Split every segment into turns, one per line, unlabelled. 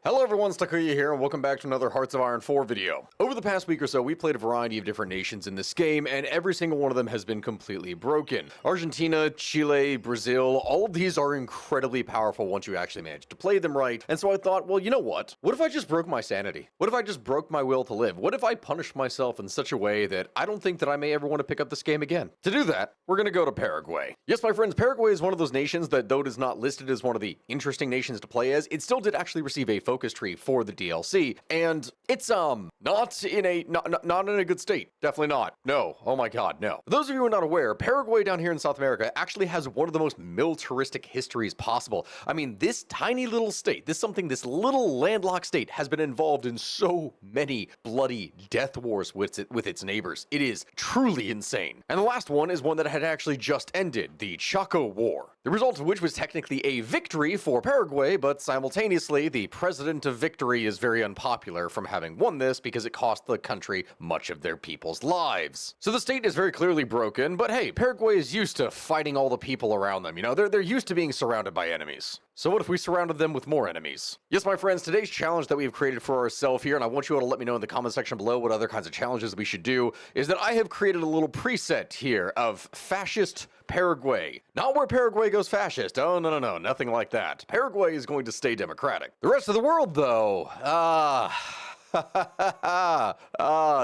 Hello everyone, Takuya here, and welcome back to another Hearts of Iron 4 video. Over the past week or so, we played a variety of different nations in this game, and every single one of them has been completely broken. Argentina, Chile, Brazil, all of these are incredibly powerful once you actually manage to play them right, and so I thought, well, you know what? What if I just broke my sanity? What if I just broke my will to live? What if I punished myself in such a way that I don't think that I may ever want to pick up this game again? To do that, we're gonna go to Paraguay. Yes, my friends, Paraguay is one of those nations that, though it is not listed as one of the interesting nations to play as, it still did actually receive a focus tree for the DLC, and it's not in a good state. Definitely not. No. Oh my god, no. For those of you who are not aware, Paraguay down here in South America actually has one of the most militaristic histories possible. I mean, this tiny little state, this little landlocked state has been involved in so many bloody death wars with its neighbors. It is truly insane. And the last one is one that had actually just ended, the Chaco War. The result of which was technically a victory for Paraguay, but simultaneously, the president of victory is very unpopular from having won this because it cost the country much of their people's lives. So the state is very clearly broken, but hey, Paraguay is used to fighting all the people around them. You know, they're used to being surrounded by enemies. So what if we surrounded them with more enemies? Yes, my friends, today's challenge that we've created for ourselves here, and I want you all to let me know in the comment section below what other kinds of challenges we should do, is that I have created a little preset here of fascist Paraguay. Not where Paraguay goes fascist. Oh, no, nothing like that. Paraguay is going to stay democratic. The rest of the world, though,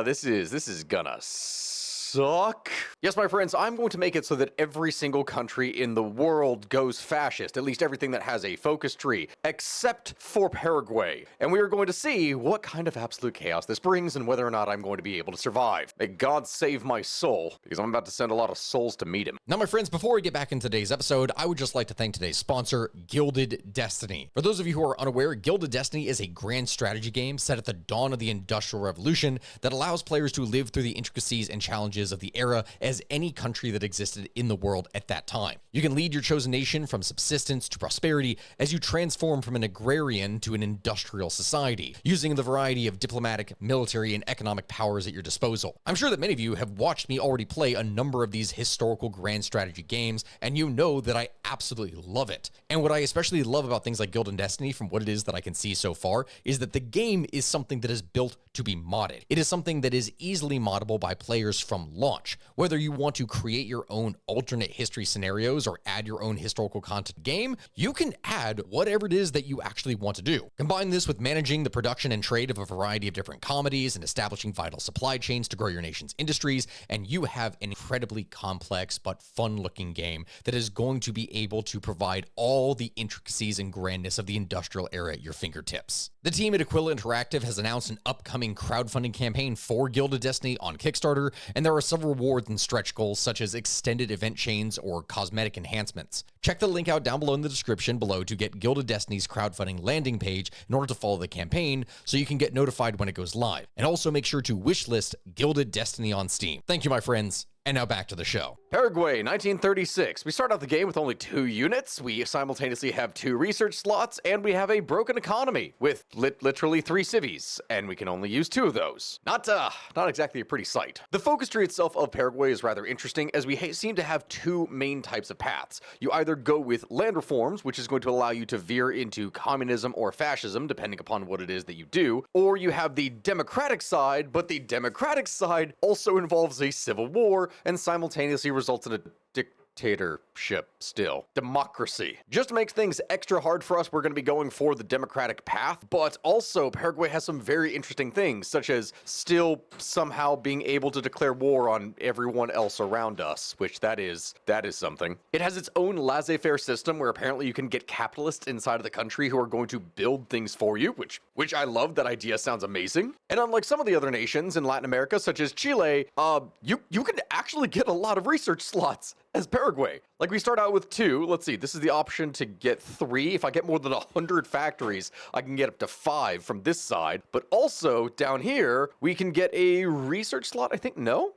this is gonna suck. Yes, my friends, I'm going to make it so that every single country in the world goes fascist, at least everything that has a focus tree, except for Paraguay. And we are going to see what kind of absolute chaos this brings and whether or not I'm going to be able to survive. May God save my soul, because I'm about to send a lot of souls to meet him.
Now, my friends, before we get back into today's episode, I would just like to thank today's sponsor, Gilded Destiny. For those of you who are unaware, Gilded Destiny is a grand strategy game set at the dawn of the Industrial Revolution that allows players to live through the intricacies and challenges of the era as any country that existed in the world at that time. You can lead your chosen nation from subsistence to prosperity as you transform from an agrarian to an industrial society, using the variety of diplomatic, military, and economic powers at your disposal. I'm sure that many of you have watched me already play a number of these historical grand strategy games, and you know that I absolutely love it. And what I especially love about things like Gilded Destiny, from what it is that I can see so far, is that the game is something that is built to be modded. It is something that is easily moddable by players from launch. Whether you want to create your own alternate history scenarios or add your own historical content game, you can add whatever it is that you actually want to do. Combine this with managing the production and trade of a variety of different comedies and establishing vital supply chains to grow your nation's industries, and you have an incredibly complex but fun-looking game that is going to be able to provide all the intricacies and grandness of the industrial era at your fingertips. The team at Aquila Interactive has announced an upcoming crowdfunding campaign for Gilded Destiny on Kickstarter, and there are several rewards and stretch goals such as extended event chains or cosmetic enhancements. Check the link out down below in the description below to get Gilded Destiny's crowdfunding landing page in order to follow the campaign so you can get notified when it goes live. And also make sure to wishlist Gilded Destiny on Steam. Thank you, my friends. And now back to the show.
Paraguay, 1936. We start out the game with only 2 units. We simultaneously have 2 research slots, and we have a broken economy with literally 3 civies, and we can only use 2 of those. Not exactly a pretty sight. The focus tree itself of Paraguay is rather interesting, as we seem to have 2 main types of paths. You either go with land reforms, which is going to allow you to veer into communism or fascism, depending upon what it is that you do, or you have the democratic side, but the democratic side also involves a civil war, and simultaneously results in a dictatorship still. Democracy. Just makes things extra hard for us. We're going to be going for the democratic path, but also Paraguay has some very interesting things, such as still somehow being able to declare war on everyone else around us, which that is something. It has its own laissez-faire system where apparently you can get capitalists inside of the country who are going to build things for you, which I love. That idea sounds amazing. And unlike some of the other nations in Latin America, such as Chile, you can actually get a lot of research slots as Paraguay. Like, we start out with 2. Let's see, this is the option to get 3. If I get more than 100 factories, I can get up to 5 from this side. But also, down here, we can get a research slot, I think. No,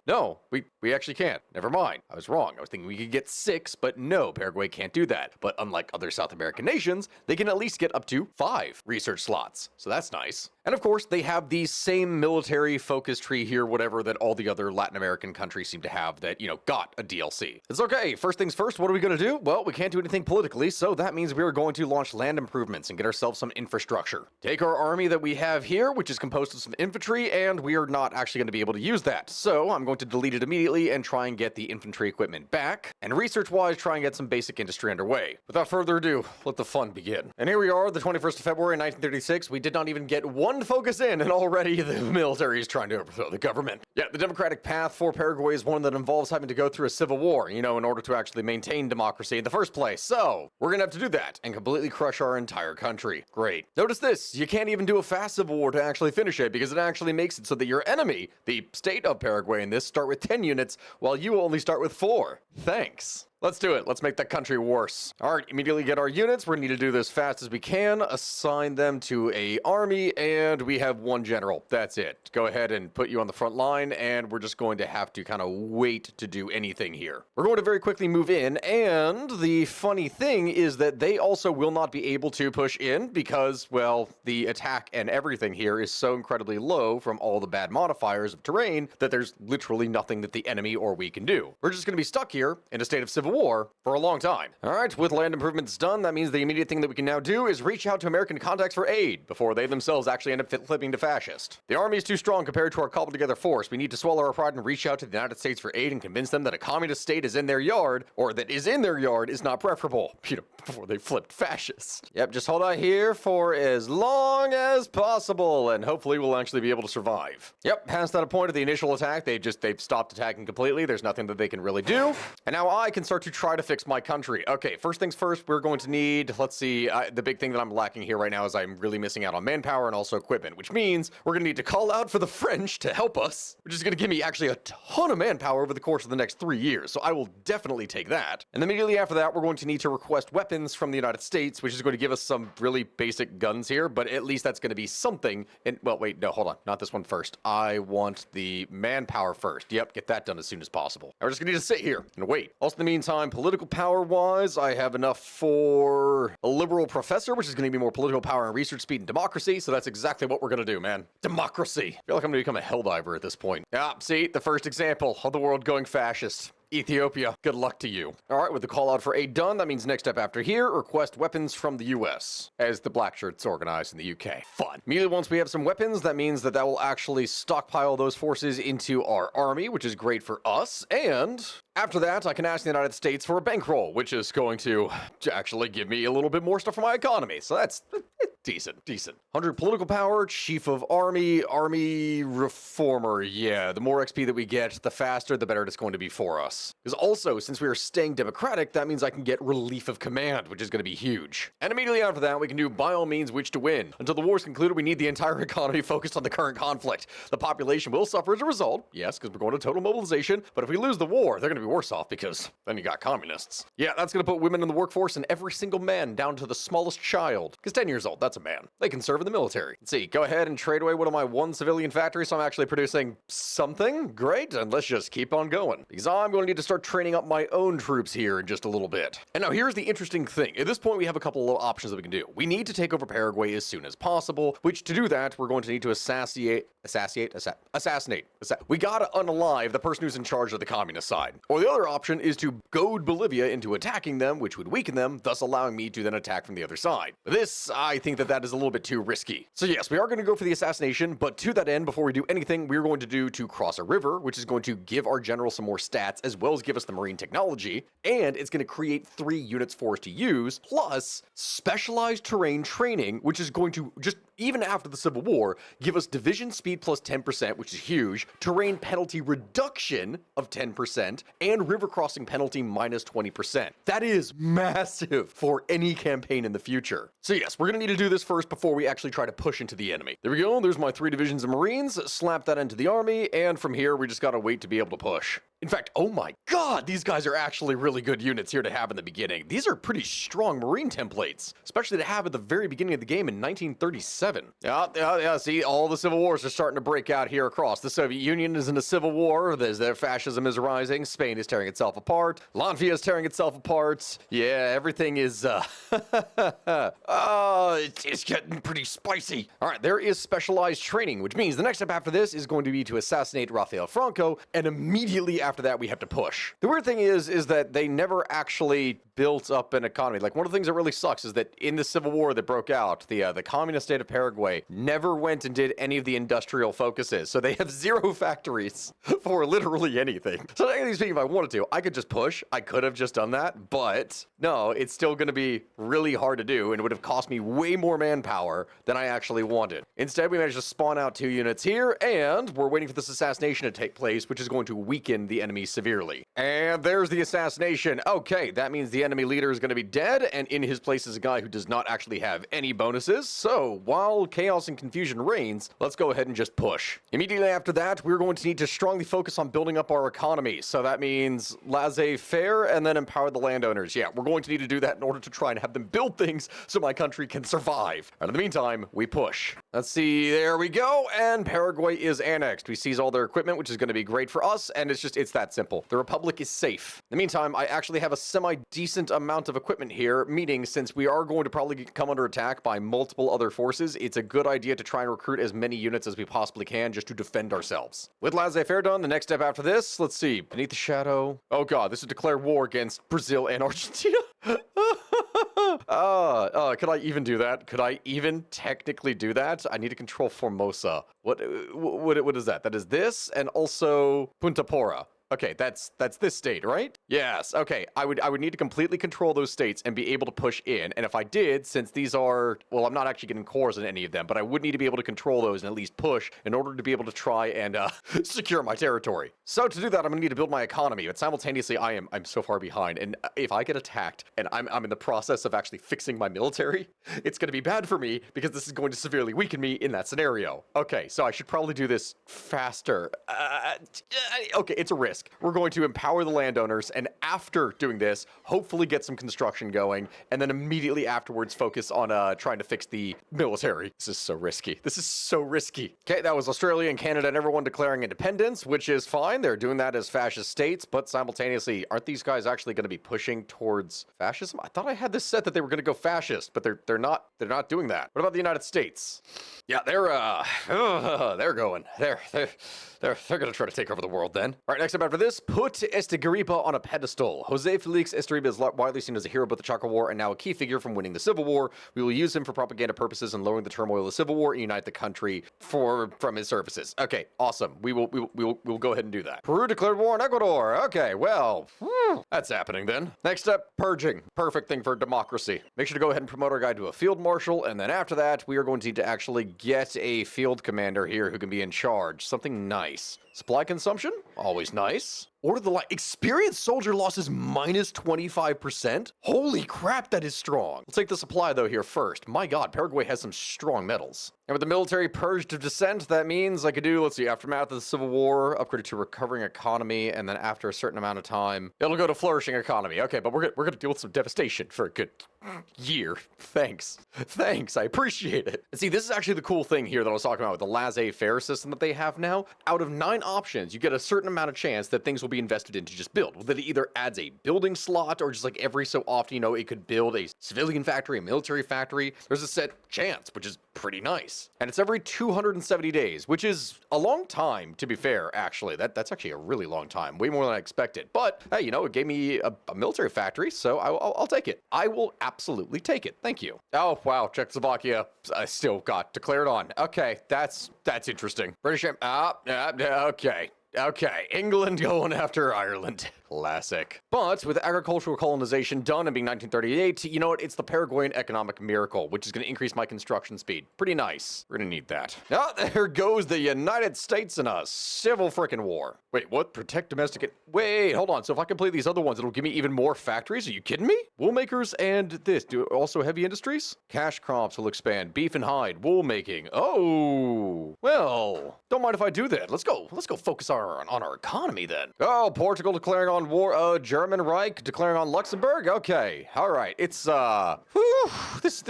we actually can't. Never mind. I was wrong. I was thinking we could get 6, but no, Paraguay can't do that. But unlike other South American nations, they can at least get up to 5 research slots. So that's nice. And of course, they have the same military focus tree here, whatever, that all the other Latin American countries seem to have that, you know, got a DLC. Let's Okay, first things first, what are we going to do? Well, we can't do anything politically, so that means we are going to launch land improvements and get ourselves some infrastructure. Take our army that we have here, which is composed of some infantry, and we are not actually going to be able to use that. So I'm going to delete it immediately and try and get the infantry equipment back, and research-wise, try and get some basic industry underway. Without further ado, let the fun begin. And here we are, the 21st of February, 1936. We did not even get one focus in, and already the military is trying to overthrow the government. Yeah, the democratic path for Paraguay is one that involves having to go through a civil war, in order to actually maintain democracy in the first place. So, we're gonna have to do that and completely crush our entire country. Great. Notice this, you can't even do a fast civil war to actually finish it because it actually makes it so that your enemy, the state of Paraguay in this, start with 10 units while you only start with 4. Thanks. Let's do it. Let's make that country worse. All right, immediately get our units. We're gonna need to do this fast as we can. Assign them to a army, and we have 1 general. That's it. Go ahead and put you on the front line, and we're just going to have to kind of wait to do anything here. We're going to very quickly move in, and the funny thing is that they also will not be able to push in because, well, the attack and everything here is so incredibly low from all the bad modifiers of terrain that there's literally nothing that the enemy or we can do. We're just gonna be stuck here in a state of civil war for a long time. All right, with land improvements done, that means the immediate thing that we can now do is reach out to American contacts for aid before they themselves actually end up flipping to fascist. The army is too strong compared to our cobbled together force. We need to swallow our pride and reach out to the United States for aid and convince them that a communist state is in their yard, or that is in their yard is not preferable, before they flipped fascist. Yep, just hold out here for as long as possible, and hopefully we'll actually be able to survive. Yep, past that point of the initial attack, they've stopped attacking completely. There's nothing that they can really do, and now I can start to try to fix my country. Okay, first things first, we're going to need, let's see, the big thing that I'm lacking here right now is I'm really missing out on manpower and also equipment, which means we're gonna need to call out for the French to help us, which is gonna give me actually a ton of manpower over the course of the next 3 years, so I will definitely take that. And immediately after that, we're going to need to request weapons from the United States, which is going to give us some really basic guns here, but at least that's gonna be something. And, well, wait, no, hold on, not this one first. I want the manpower first. Yep, get that done as soon as possible. We're just gonna need to sit here and wait. Also, in the meantime, political power-wise, I have enough for a liberal professor, which is going to be more political power and research speed and democracy, so that's exactly what we're going to do, man. Democracy! I feel like I'm going to become a helldiver at this point. Ah, see, the first example of the world going fascist. Ethiopia, good luck to you. All right, with the call out for aid done, that means next step after here, request weapons from the US, as the black shirts organized in the UK. Fun. Immediately once we have some weapons, that means that will actually stockpile those forces into our army, which is great for us, and after that, I can ask the United States for a bankroll, which is going to actually give me a little bit more stuff for my economy, so that's decent. 100 political power, chief of army, army reformer. Yeah, the more XP that we get, the faster, the better it's going to be for us. Because also, since we are staying democratic, that means I can get relief of command, which is going to be huge. And immediately after that, we can do by all means which to win. Until the war's concluded, we need the entire economy focused on the current conflict. The population will suffer as a result, yes, because we're going to total mobilization, but if we lose the war, they're going to be worse off because then you got communists. Yeah, that's going to put women in the workforce and every single man down to the smallest child. Because 10 years old, that's a man. They can serve in the military. Let's see, go ahead and trade away one of my 1 civilian factory so I'm actually producing something. Great, and let's just keep on going. Because I'm going to need to start training up my own troops here in just a little bit. And now here's the interesting thing. At this point, we have a couple of options that we can do. We need to take over Paraguay as soon as possible, which to do that, we're going to need to assassinate. We gotta unalive the person who's in charge of the communist side. Or the other option is to goad Bolivia into attacking them, which would weaken them, thus allowing me to then attack from the other side. But this, I think that is a little bit too risky. So yes, we are going to go for the assassination, but to that end, before we do anything, we're going to cross a river, which is going to give our general some more stats, as well as give us the marine technology, and it's going to create 3 units for us to use, plus specialized terrain training, which is going to just, even after the Civil War, give us division speed plus 10%, which is huge, terrain penalty reduction of 10%, and river crossing penalty minus 20%. That is massive for any campaign in the future. So yes, we're going to need to do this first before we actually try to push into the enemy. There we go, there's my 3 divisions of Marines, slap that into the army, and from here we just gotta wait to be able to push. In fact, oh my god, these guys are actually really good units here to have in the beginning. These are pretty strong Marine templates, especially to have at the very beginning of the game in 1937. Yeah, see, all the civil wars are starting to break out here across. The Soviet Union is in a civil war, their fascism is rising, Spain is tearing itself apart, Latvia is tearing itself apart. Yeah, everything is, it's getting pretty spicy. All right, there is specialized training, which means the next step after this is going to be to assassinate Rafael Franco and immediately after that, we have to push. The weird thing is that they never actually built up an economy. Like, one of the things that really sucks is that in the Civil War that broke out, the communist state of Paraguay never went and did any of the industrial focuses. So they have 0 factories for literally anything. So technically speaking, if I wanted to, I could just push. I could have just done that, but no, it's still going to be really hard to do, and it would have cost me way more manpower than I actually wanted. Instead, we managed to spawn out 2 units here, and we're waiting for this assassination to take place, which is going to weaken the enemy severely. And there's the assassination. Okay, that means the enemy leader is going to be dead, and in his place is a guy who does not actually have any bonuses. So while chaos and confusion reigns, let's go ahead and just push. Immediately after that, we're going to need to strongly focus on building up our economy. So that means laissez-faire and then empower the landowners. Yeah, we're going to need to do that in order to try and have them build things so my country can survive. And in the meantime, we push. Let's see, there we go, and Paraguay is annexed. We seize all their equipment, which is going to be great for us, and it's that simple. The Republic is safe. In the meantime, I actually have a semi-decent amount of equipment here, meaning since we are going to probably come under attack by multiple other forces, it's a good idea to try and recruit as many units as we possibly can just to defend ourselves. With laissez-faire done, the next step after this, let's see, beneath the shadow. Oh god, this is declare war against Brazil and Argentina. Could I even do that? Could I even technically do that? I need to control Formosa. What is that? That is this, and also Punta Pora. Okay, that's this state, right? Yes. Okay, I would need to completely control those states and be able to push in. And if I did, since these are, well, I'm not actually getting cores in any of them, but I would need to be able to control those and at least push in order to be able to try and secure my territory. So to do that, I'm gonna need to build my economy, but simultaneously, I'm so far behind. And if I get attacked and I'm in the process of actually fixing my military, it's gonna be bad for me because this is going to severely weaken me in that scenario. Okay, so I should probably do this faster. Okay, it's a risk. We're going to empower the landowners, and after doing this, hopefully get some construction going, and then immediately afterwards focus on trying to fix the military. This is so risky. This is so risky. Okay, that was Australia and Canada and everyone declaring independence, which is fine. They're doing that as fascist states, but simultaneously, aren't these guys actually going to be pushing towards fascism? I thought I had this set that they were going to go fascist, but they're not doing that. What about the United States? Yeah, they're going. They're going to try to take over the world then. All right, next up after this, put Estegaripa on a pedestal. Jose Felix Estegaripa is widely seen as a hero of the Chaco War and now a key figure from winning the Civil War. We will use him for propaganda purposes and lowering the turmoil of the Civil War and unite the country from his services. Okay, awesome. We will go ahead and do that. Peru declared war on Ecuador. Okay, well, that's happening then. Next up, purging. Perfect thing for democracy. Make sure to go ahead and promote our guy to a field marshal, and then after that, we are going to need to actually get a field commander here who can be in charge. Something nice. Supply consumption? Always nice. Order the experienced soldier losses minus 25%? Holy crap, that is strong. Let's take the supply though here first. My god, Paraguay has some strong metals. And with the military purged of dissent, that means I could do, let's see, aftermath of the Civil War, upgraded to recovering economy, and then after a certain amount of time, it'll go to flourishing economy. Okay, but we're gonna deal with some devastation for a good year. Thanks, I appreciate it. And see, this is actually the cool thing here that I was talking about with the laissez-faire system that they have now. Out of 9 options, you get a certain amount of chance that things will be invested in to just build. That it either adds a building slot or just like every so often, you know, it could build a civilian factory, a military factory. There's a set chance, which is pretty nice. And it's every 270 days, which is a long time, to be fair, actually. That's actually a really long time, way more than I expected. But, hey, you know, it gave me a military factory, so I'll take it. I will absolutely take it. Thank you. Oh, wow, Czechoslovakia, I still got declared on. Okay, that's interesting. British, okay, England going after Ireland. Classic. But with agricultural colonization done and being 1938, you know what? It's the Paraguayan economic miracle, which is going to increase my construction speed. Pretty nice. We're going to need that. Now, there goes the United States in a civil frickin' war. Wait, what? Protect domestic... Wait, hold on. So if I complete these other ones, it'll give me even more factories? Are you kidding me? Wool makers and this. Do also heavy industries? Cash crops will expand. Beef and hide. Wool making. Oh. Well, don't mind if I do that. Let's go focus on our economy then. Oh, Portugal declaring on war, German Reich declaring on Luxembourg. Okay, all right. It's this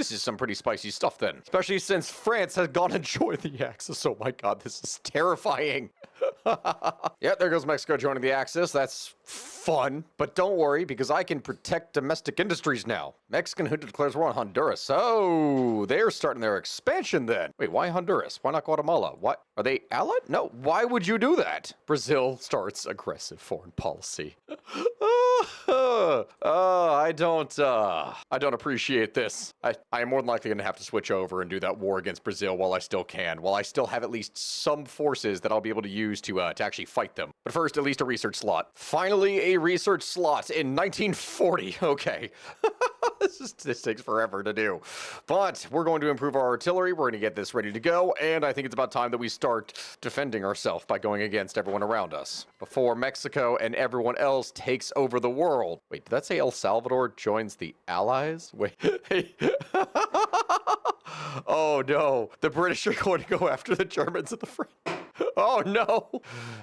is some pretty spicy stuff then, especially since France has gone and joined the Axis. Oh my god, this is terrifying. Yeah, there goes Mexico joining the Axis. That's fun, but don't worry, because I can protect domestic industries now. Mexican junta declares war on Honduras. Oh, they're starting their expansion then. Wait, why Honduras? Why not Guatemala? What? Are they allied? No, why would you do that? Brazil starts aggressive foreign policy. I don't appreciate this. I am more than likely gonna have to switch over and do that war against Brazil while I still can, while I still have at least some forces that I'll be able to use to actually fight them. But first, at least a research slot. Finally, a research slot in 1940. Okay. This takes forever to do. But we're going to improve our artillery. We're going to get this ready to go. And I think it's about time that we start defending ourselves by going against everyone around us before Mexico and everyone else takes over the world. Wait, did that say El Salvador joins the Allies? Wait. Hey. Oh no. The British are going to go after the Germans at the front. Oh no!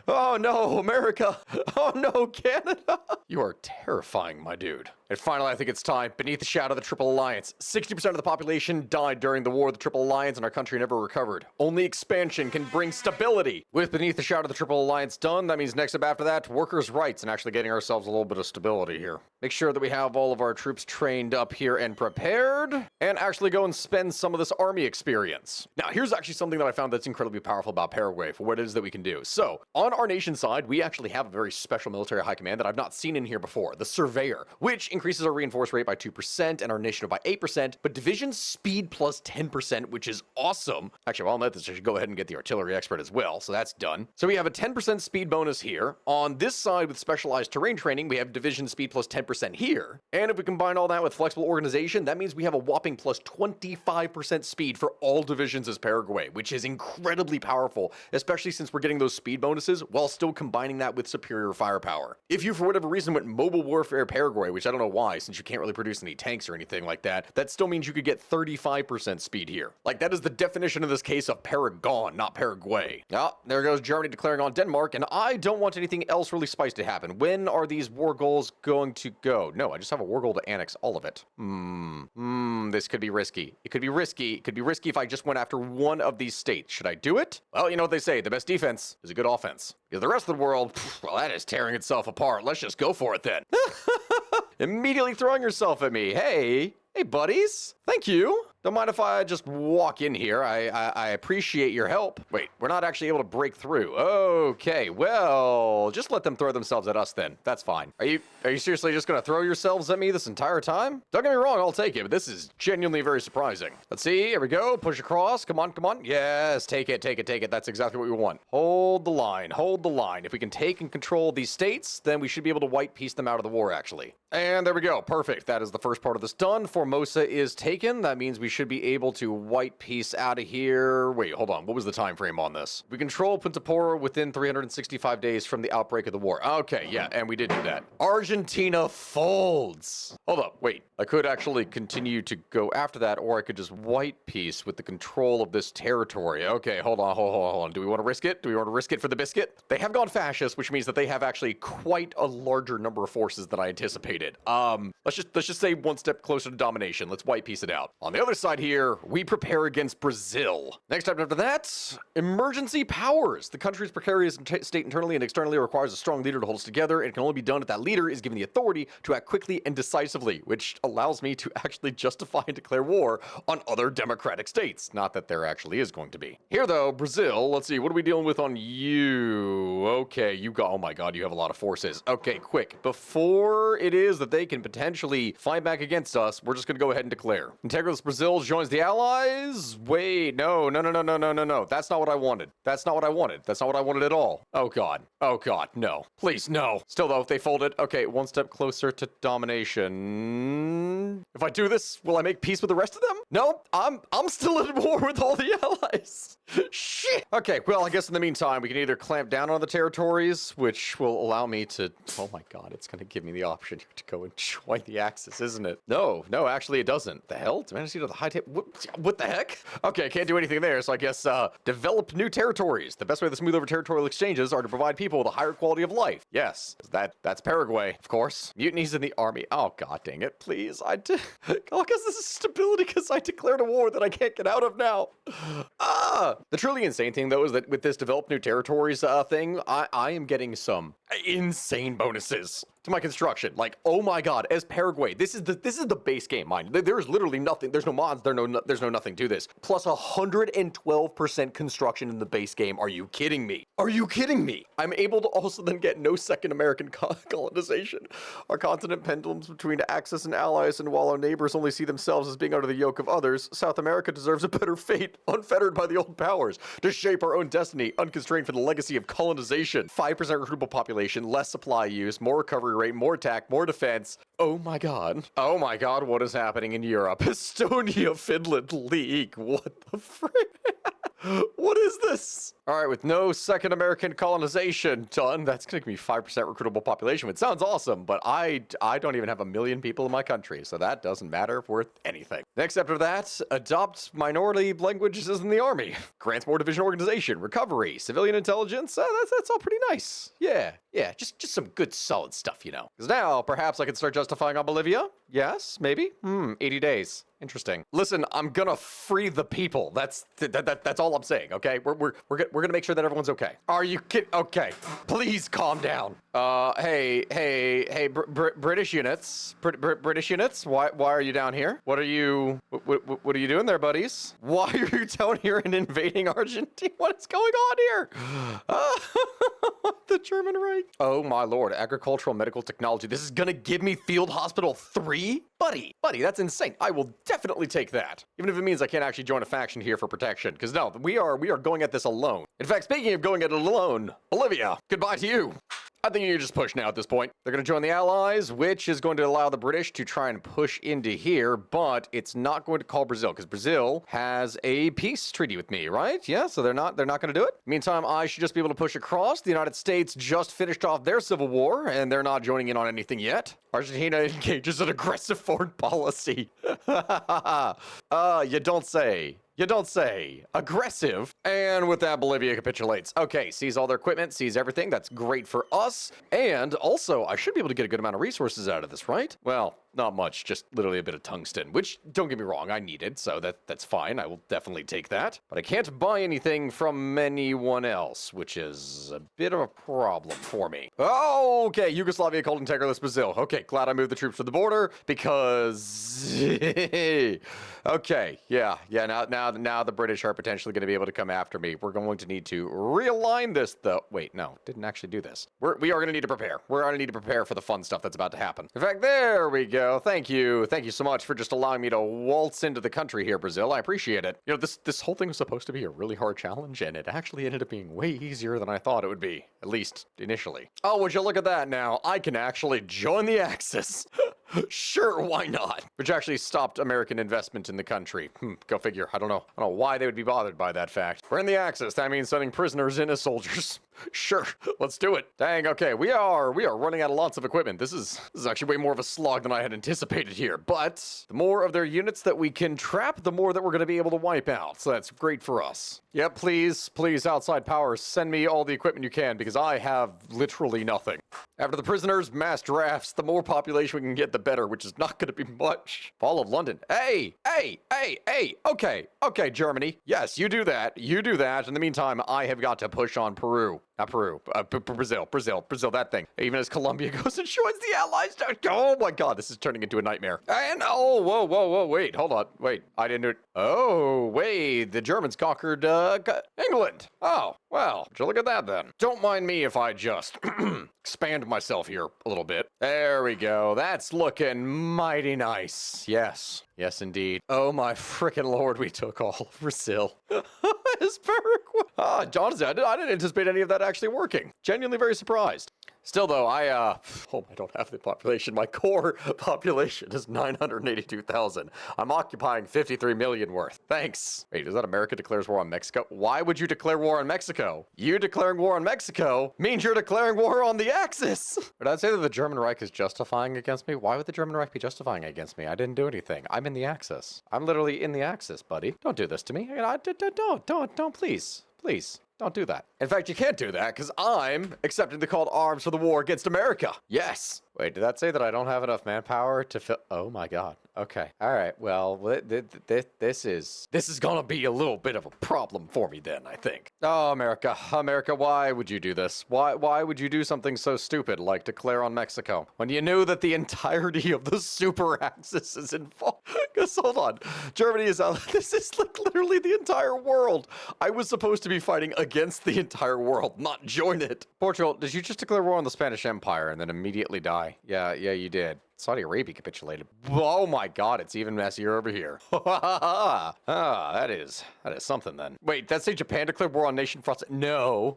Oh no, America! Oh no, Canada! You are terrifying, my dude. And finally, I think it's time. Beneath the shadow of the Triple Alliance, 60% of the population died during the War of the Triple Alliance and our country never recovered. Only expansion can bring stability. With Beneath the Shadow of the Triple Alliance done, that means next up after that, workers' rights and actually getting ourselves a little bit of stability here. Make sure that we have all of our troops trained up here and prepared, and actually go and spend some of this army experience. Now, here's actually something that I found that's incredibly powerful about Paraguay for what it is that we can do. So, on our nation side, we actually have a very special military high command that I've not seen in here before, the Surveyor, which increases our reinforce rate by 2% and our nation by 8%, but division speed plus 10%, which is awesome. Actually, while I'm at this, I should go ahead and get the artillery expert as well, so that's done. So we have a 10% speed bonus here. On this side with specialized terrain training, we have division speed plus 10% here. And if we combine all that with flexible organization, that means we have a whopping plus 25% speed for all divisions as Paraguay, which is incredibly powerful, especially since we're getting those speed bonuses while still combining that with superior firepower. If you, for whatever reason, went mobile warfare Paraguay, which I don't know why, since you can't really produce any tanks or anything like that, that still means you could get 35% speed here. Like, that is the definition in this case of Paragon, not Paraguay. Ah, there goes Germany declaring on Denmark, and I don't want anything else really spicy to happen. When are these war goals going to go? No, I just have a war goal to annex all of it. This could be risky. It could be risky. It could be risky if I just went after one of these states. Should I do it? Well, you know what they say, the best defense is a good offense. Because the rest of the world, well, that is tearing itself apart. Let's just go for it then. Immediately throwing yourself at me. Hey buddies. Thank you. Don't mind if I just walk in here. I appreciate your help. Wait, we're not actually able to break through. Okay, well, just let them throw themselves at us then. That's fine. Are you seriously just gonna throw yourselves at me this entire time? Don't get me wrong, I'll take it, but this is genuinely very surprising. Let's see, here we go. Push across. Come on, come on. Yes, take it, take it, take it. That's exactly what we want. Hold the line, hold the line. If we can take and control these states, then we should be able to white piece them out of the war, actually. And there we go. Perfect. That is the first part of this done. Formosa is taken. That means we should be able to white piece out of here. Wait, hold on. What was the time frame on this? We control Punta Porro within 365 days from the outbreak of the war. Okay, yeah, and we did do that. Argentina folds. Hold up. Wait. I could actually continue to go after that, or I could just white piece with the control of this territory. Okay, hold on, hold on. Do we want to risk it? Do we want to risk it for the biscuit? They have gone fascist, which means that they have actually quite a larger number of forces than I anticipated. Let's just say one step closer to domination. Let's white piece it out. On the other side here, we prepare against Brazil. Next up after that, emergency powers. The country's precarious state internally and externally requires a strong leader to hold us together, and it can only be done if that leader is given the authority to act quickly and decisively, which allows me to actually justify and declare war on other democratic states. Not that there actually is going to be. Here though, Brazil, let's see, what are we dealing with on you? Okay, you got, oh my god, you have a lot of forces. Okay, quick, before it is that they can potentially fight back against us, we're just gonna go ahead and declare. Integralist Brazil joins the Allies? Wait, no. That's not what I wanted. That's not what I wanted. That's not what I wanted at all. Oh god, no. Please, no. Still though, if they folded, okay, one step closer to domination. If I do this, will I make peace with the rest of them? No, I'm still at war with all the allies. Shit. Okay, well, I guess in the meantime, we can either clamp down on the territories, which will allow me to, oh my god, it's gonna give me the option here to go and join the Axis, isn't it? No, actually it doesn't. The hell? Demand to the high table? What the heck? Okay, I can't do anything there, so I guess, develop new territories. The best way to smooth over territorial exchanges are to provide people with a higher quality of life. Yes, that's Paraguay, of course. Mutinies in the army. Oh god dang it, please. Oh, because this is stability, because I declared a war that I can't get out of now. The truly insane thing thing, though, is that with this develop new territories thing, I am getting some insane bonuses to my construction. Like, oh my god, as Paraguay, this is the base game, mind. There's literally nothing. There's no mods. There's no nothing to this. Plus 112% construction in the base game. Are you kidding me? Are you kidding me? I'm able to also then get no second American colonization. Our continent pendulums between Axis and allies, and while our neighbors only see themselves as being under the yoke of others, South America deserves a better fate, unfettered by the old powers, to shape our own destiny, unconstrained for the legacy of colonization. 5% recruitable population, less supply use, more recovery rate, more attack, more defense. Oh my god. Oh my god, what is happening in Europe? Estonia, Finland, League. What the frick? What is this? All right, with no second American colonization done, that's going to give me 5% recruitable population, which sounds awesome, but I don't even have 1 million people in my country, so that doesn't matter worth anything. Next after that, adopt minority languages in the army. Grants more division organization, recovery, civilian intelligence. That's all pretty nice. Yeah, just some good solid stuff, you know. Because now, perhaps I can start justifying on Bolivia? Yes, maybe? 80 days. Interesting. Listen, I'm gonna free the people. That's all I'm saying. Okay, we're gonna make sure that everyone's okay. Are you kidding? Okay, please calm down. Hey, British units, British units. Why are you down here? What are you doing there, buddies? Why are you down here and invading Argentina? What is going on here? The German Reich. Oh my lord, agricultural medical technology. This is gonna give me Field Hospital 3? Buddy, that's insane. I will definitely take that. Even if it means I can't actually join a faction here for protection. Because no, we are going at this alone. In fact, speaking of going at it alone, Bolivia, goodbye to you. I think you can just push now at this point. They're going to join the Allies, which is going to allow the British to try and push into here, but it's not going to call Brazil, because Brazil has a peace treaty with me, right? Yeah, so they're not going to do it. Meantime, I should just be able to push across. The United States just finished off their civil war, and they're not joining in on anything yet. Argentina engages in aggressive foreign policy. You don't say. You don't say. Aggressive. And with that, Bolivia capitulates. Okay, seize all their equipment, seize everything. That's great for us. And also, I should be able to get a good amount of resources out of this, right? Well, not much, just literally a bit of tungsten, which, don't get me wrong, I need it, so that's fine. I will definitely take that. But I can't buy anything from anyone else, which is a bit of a problem for me. Oh, okay, Yugoslavia called integralist Brazil. Okay, glad I moved the troops to the border, because... okay, yeah, now the British are potentially going to be able to come after me. We're going to need to realign this, though. Wait, no, didn't actually do this. We are going to need to prepare. We're going to need to prepare for the fun stuff that's about to happen. In fact, there we go. Thank you so much for just allowing me to waltz into the country here, Brazil. I appreciate it. You know, this whole thing was supposed to be a really hard challenge, and it actually ended up being way easier than I thought it would be, at least initially. Oh, would you look at that now? I can actually join the Axis. Sure, why not? Which actually stopped American investment in the country. Go figure. I don't know why they would be bothered by that fact. We're in the Axis. That means sending prisoners in as soldiers. Sure, let's do it. Dang, okay, we are running out of lots of equipment. This is actually way more of a slog than I had anticipated here. But the more of their units that we can trap, the more that we're going to be able to wipe out. So that's great for us. Yep, please, outside powers, send me all the equipment you can, because I have literally nothing. After the prisoners, mass drafts, the more population we can get, the better, which is not going to be much. Fall of London. Hey, okay, Germany. Yes, you do that. In the meantime, I have got to push on Peru. Not Peru, Brazil, that thing. Even as Colombia goes and joins the Allies. Oh my god, this is turning into a nightmare. And, oh, whoa, wait, hold on. Wait, I didn't do it. Oh, wait, the Germans conquered, England. Oh, well, would you look at that then. Don't mind me if I just expand myself here a little bit. There we go. That's looking mighty nice. Yes, indeed. Oh my frickin' lord, we took all of Brazil. It's Paraguay. Honestly, I didn't anticipate any of that actually working. Genuinely very surprised. Still, though, I don't have the population. My core population is 982,000. I'm occupying 53 million worth. Thanks. Wait, is that America declares war on Mexico? Why would you declare war on Mexico? You declaring war on Mexico means you're declaring war on the Axis. Did I say that the German Reich is justifying against me? Why would the German Reich be justifying against me? I didn't do anything. I'm in the Axis. I'm literally in the Axis, buddy. Don't do this to me. Don't, please. Please, don't do that. In fact, you can't do that because I'm accepting the call to arms for the war against America. Yes. Wait, did that say that I don't have enough manpower to fill? Oh my God. Okay. All right. Well, this is gonna be a little bit of a problem for me then, I think. Oh, America, America, why would you do this? Why would you do something so stupid like declare on Mexico when you knew that the entirety of the super axis is involved? Because hold on, Germany is out. This is like literally the entire world. I was supposed to be fighting against the entire world, not join it. Portugal, did you just declare war on the Spanish Empire and then immediately die? Yeah, you did. Saudi Arabia capitulated. Oh my God, it's even messier over here. That is something then. Wait, that say Japan declared war on nation fronts? No,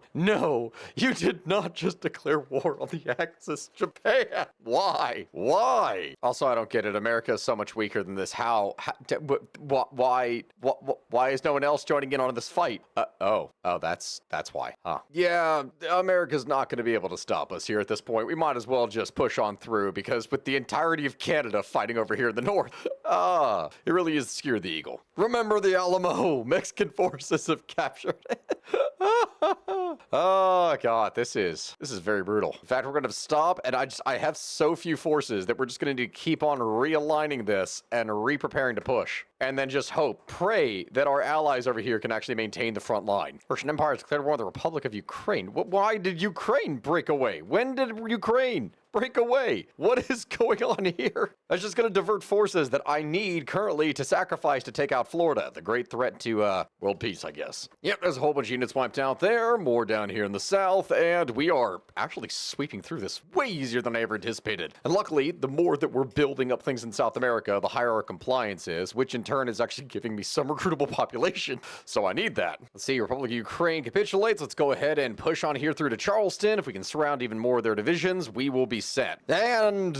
you did not just declare war on the Axis, Japan. Why? Also, I don't get it. America is so much weaker than this. Why is no one else joining in on this fight? Oh, that's why. Huh. Yeah, America's not going to be able to stop us here at this point. We might as well just push on through because with the entirety of Canada fighting over here in the north. It really is skewer the eagle. Remember the Alamo. Mexican forces have captured it. Oh God, this is very brutal. In fact, we're gonna stop, and I have so few forces that we're just gonna need to keep on realigning this and re-preparing to push. And then just pray that our allies over here can actually maintain the front line. Russian Empire has declared war on the Republic of Ukraine. Why did Ukraine break away? When did Ukraine break away? What is going on here? That's just gonna divert forces that I need currently to sacrifice to take out Florida, the great threat to world peace, I guess. Yep, there's a whole bunch of units wiped out there, more down here in the south, and we are actually sweeping through this way easier than I ever anticipated. And luckily, the more that we're building up things in South America, the higher our compliance is, which in turn is actually giving me some recruitable population, so I need that. Let's see, Republic of Ukraine capitulates. Let's go ahead and push on here through to Charleston. If we can surround even more of their divisions, we will be set. And,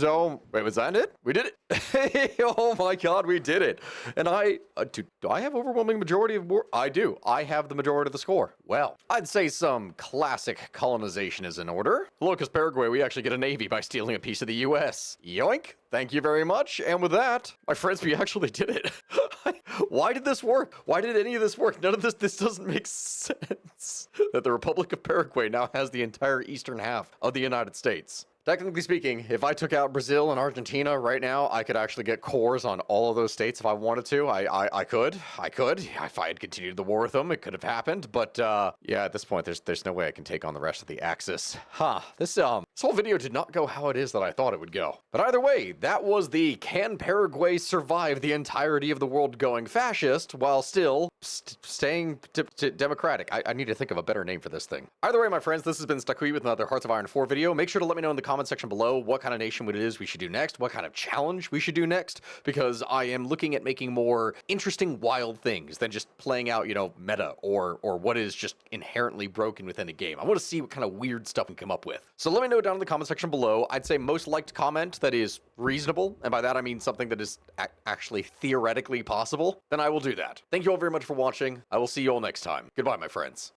wait, was that it? We did it? Oh my God, we did it. And do I have overwhelming majority of war? I do. I have the majority of the score. Well, I'd say some classic colonization is in order. Look, as Paraguay, we actually get a navy by stealing a piece of the US. Yoink. Thank you very much. And with that, my friends, we actually did it. Why did this work? Why did any of this work? None of this doesn't make sense. That the Republic of Paraguay now has the entire eastern half of the United States. Technically speaking, if I took out Brazil and Argentina right now, I could actually get cores on all of those states if I wanted to. I could. If I had continued the war with them, it could have happened. But yeah, at this point, there's no way I can take on the rest of the Axis. This whole video did not go how it is that I thought it would go. But either way, that was the Can Paraguay Survive the Entirety of the World Going Fascist while still staying democratic. I need to think of a better name for this thing. Either way, my friends, this has been Stuckui with another Hearts of Iron 4 video. Make sure to let me know in the comment section below what kind of nation it is we should do next, what kind of challenge we should do next, because I am looking at making more interesting, wild things than just playing out, meta or what is just inherently broken within a game. I want to see what kind of weird stuff we can come up with. So let me know down in the comment section below. I'd say most liked comment that is reasonable, and by that I mean something that is actually theoretically possible, then I will do that. Thank you all very much for watching. I will see you all next time. Goodbye, my friends.